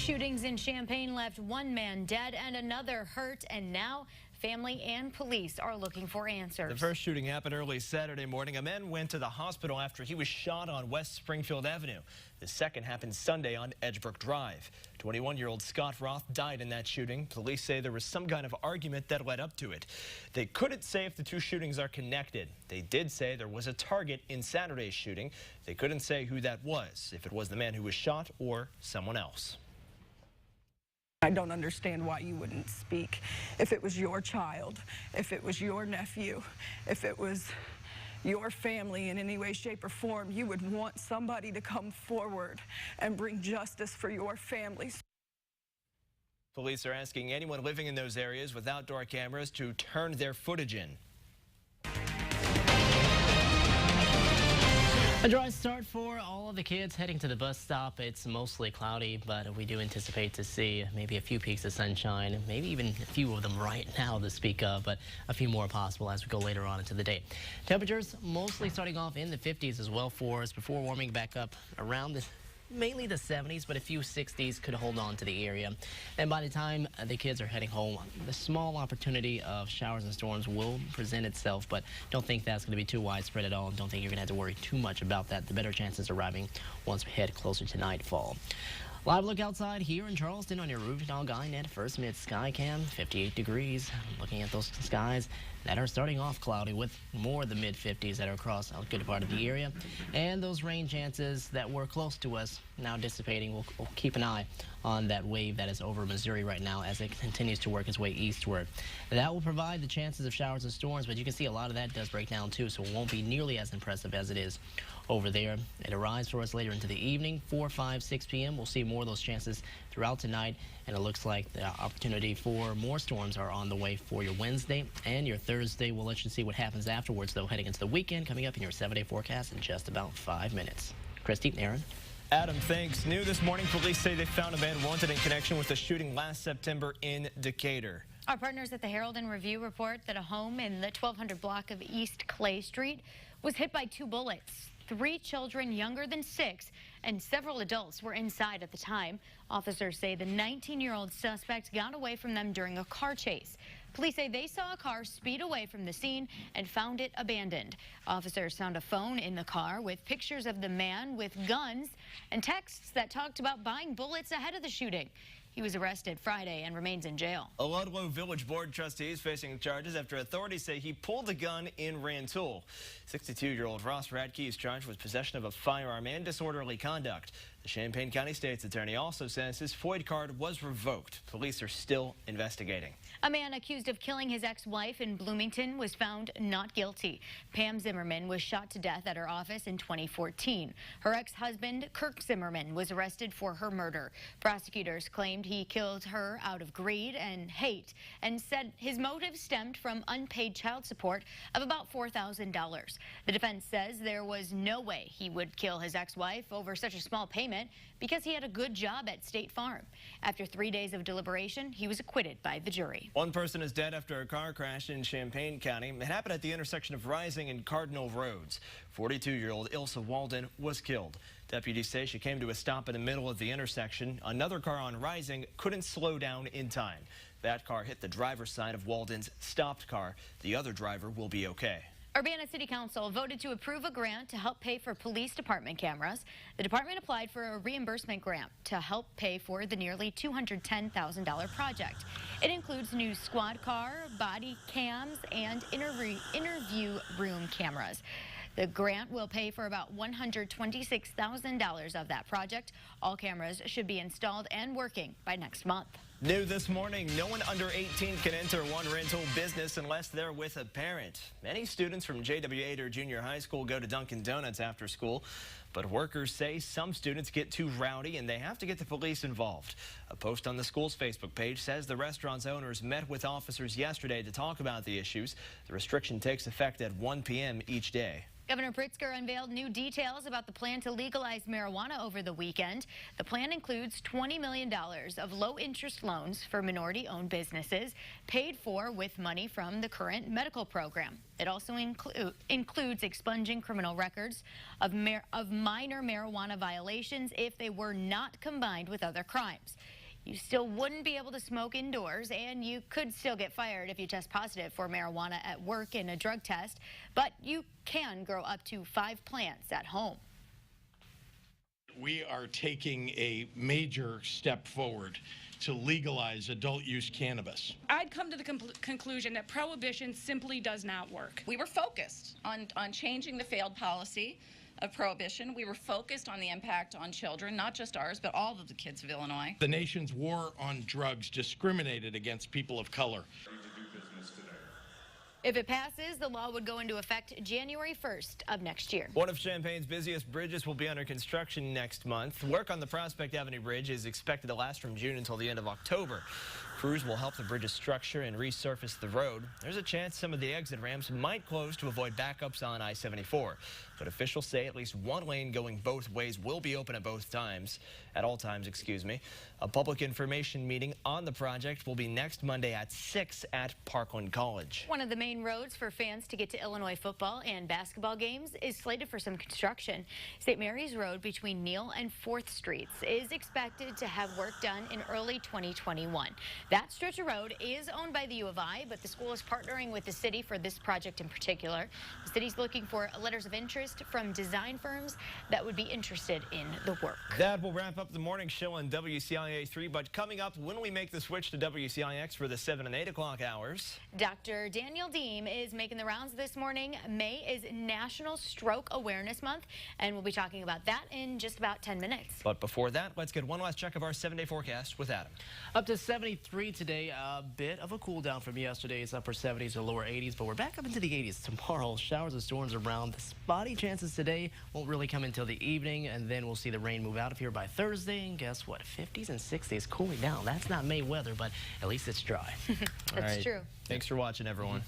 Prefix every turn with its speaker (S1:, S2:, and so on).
S1: shootings in Champaign left one man dead and another hurt, and now family and police are looking for answers.
S2: The first shooting happened early Saturday morning. A man went to the hospital after he was shot on West Springfield Avenue. The second happened Sunday on Edgebrook Drive. 21-year-old Scott Roth died in that shooting. Police say there was some kind of argument that led up to it. They couldn't say if the two shootings are connected. They did say there was a target in Saturday's shooting. They couldn't say who that was, if it was the man who was shot or someone else.
S3: I don't understand why you wouldn't speak. If it was your child, if it was your nephew, if it was your family in any way, shape, or form, you would want somebody to come forward and bring justice for your families.
S2: Police are asking anyone living in those areas with outdoor cameras to turn their footage in.
S4: A dry start for all of the kids heading to the bus stop. It's mostly cloudy, but we do anticipate to see maybe a few peaks of sunshine, maybe even a few of them right now to speak of, but a few more possible as we go later on into the day. Temperatures mostly starting off in the 50s as well for us before warming back up around mainly the 70s, but a few 60s could hold on to the area. And by the time the kids are heading home, the small opportunity of showers and storms will present itself, but don't think that's going to be too widespread at all. Don't think you're going to have to worry too much about that. The better chances arriving once we head closer to nightfall. Live look outside here in Charleston on your Rooftop Skynet First Mid Skycam, 58 degrees. Looking at those skies that are starting off cloudy with more of the mid-50s that are across a good part of the area. And those rain chances that were close to us now dissipating. We'll keep an eye on that wave that is over Missouri right now as it continues to work its way eastward. That will provide the chances of showers and storms, but you can see a lot of that does break down too, so it won't be nearly as impressive as it is over there. It arrives for us later into the evening, 4, 5, 6 p.m. We'll see more of those chances throughout tonight, and it looks like the opportunity for more storms are on the way for your Wednesday and your Thursday. We'll let you see what happens afterwards, though, heading into the weekend, coming up in your 7-day forecast in just about 5 minutes. Christy, Aaron.
S2: Adam, thanks. New this morning, police say they found a man wanted in connection with a shooting last September in Decatur.
S1: Our partners at the Herald and Review report that a home in the 1200 block of East Clay Street was hit by 2 bullets. 3 children younger than 6 and several adults were inside at the time. Officers say the 19-year-old suspect got away from them during a car chase. Police say they saw a car speed away from the scene and found it abandoned. Officers found a phone in the car with pictures of the man with guns and texts that talked about buying bullets ahead of the shooting. He was arrested Friday and remains in jail.
S2: A Ludlow Village Board trustee is facing charges after authorities say he pulled a gun in Rantoul. 62-year-old Ross Radke is charged with possession of a firearm and disorderly conduct. The Champaign County State's attorney also says his FOID card was revoked. Police are still investigating.
S1: A man accused of killing his ex-wife in Bloomington was found not guilty. Pam Zimmerman was shot to death at her office in 2014. Her ex-husband, Kirk Zimmerman, was arrested for her murder. Prosecutors claimed he killed her out of greed and hate and said his motive stemmed from unpaid child support of about $4,000. The defense says there was no way he would kill his ex-wife over such a small payment because he had a good job at State Farm. After 3 days of deliberation, he was acquitted by the jury.
S2: One person is dead after a car crash in Champaign County. It happened at the intersection of Rising and Cardinal Roads. 42-year-old Ilsa Walden was killed. Deputies say she came to a stop in the middle of the intersection. Another car on Rising couldn't slow down in time. That car hit the driver's side of Walden's stopped car. The other driver will be okay.
S1: Urbana City Council voted to approve a grant to help pay for police department cameras. The department applied for a reimbursement grant to help pay for the nearly $210,000 project. It includes new squad car, body cams, and interview room cameras. The grant will pay for about $126,000 of that project. All cameras should be installed and working by next month.
S2: New this morning, no one under 18 can enter one rental business unless they're with a parent. Many students from J.W. Ader Junior High School go to Dunkin' Donuts after school, but workers say some students get too rowdy and they have to get the police involved. A post on the school's Facebook page says the restaurant's owners met with officers yesterday to talk about the issues. The restriction takes effect at 1 p.m. each day.
S1: Governor Pritzker unveiled new details about the plan to legalize marijuana over the weekend. The plan includes $20 million of low-interest loans for minority-owned businesses paid for with money from the current medical program. It also includes expunging criminal records of minor marijuana violations if they were not combined with other crimes. You still wouldn't be able to smoke indoors, and you could still get fired if you test positive for marijuana at work in a drug test, but you can grow up to 5 plants at home.
S5: We are taking a major step forward to legalize adult use cannabis.
S6: I'd come to the conclusion that prohibition simply does not work.
S7: We were focused on changing the failed policy of prohibition. We were focused on the impact on children, not just ours, but all of the kids of Illinois.
S5: The nation's war on drugs discriminated against people of color.
S1: If it passes, the law would go into effect January 1st of next year.
S2: One of Champaign's busiest bridges will be under construction next month. Work on the Prospect Avenue Bridge is expected to last from June until the end of October. Crews will help the bridge's structure and resurface the road. There's a chance some of the exit ramps might close to avoid backups on I-74. But officials say at least one lane going both ways will be open at all times. A public information meeting on the project will be next Monday at 6 at Parkland College.
S1: One of the main roads for fans to get to Illinois football and basketball games is slated for some construction. St. Mary's Road between Neal and 4th Streets is expected to have work done in early 2021. That stretch of road is owned by the U of I, but the school is partnering with the city for this project in particular. The city's looking for letters of interest from design firms that would be interested in the work.
S2: That will wrap up the morning show on WCIA 3, but coming up when we make the switch to WCIX for the 7 and 8 o'clock hours.
S1: Dr. Daniel Deem is making the rounds this morning. May is National Stroke Awareness Month, and we'll be talking about that in just about 10 minutes.
S2: But before that, let's get one last check of our 7-day forecast with Adam.
S4: Up to 73 today, a bit of a cool down from yesterday's upper 70s or lower 80s, but we're back up into the 80s tomorrow. Showers and storms around. The spotty chances today won't really come until the evening, and then we'll see the rain move out of here by Thursday. And guess what? 50s and 60s cooling down. That's not May weather, but at least it's dry.
S1: That's true.
S2: Thanks for watching, everyone.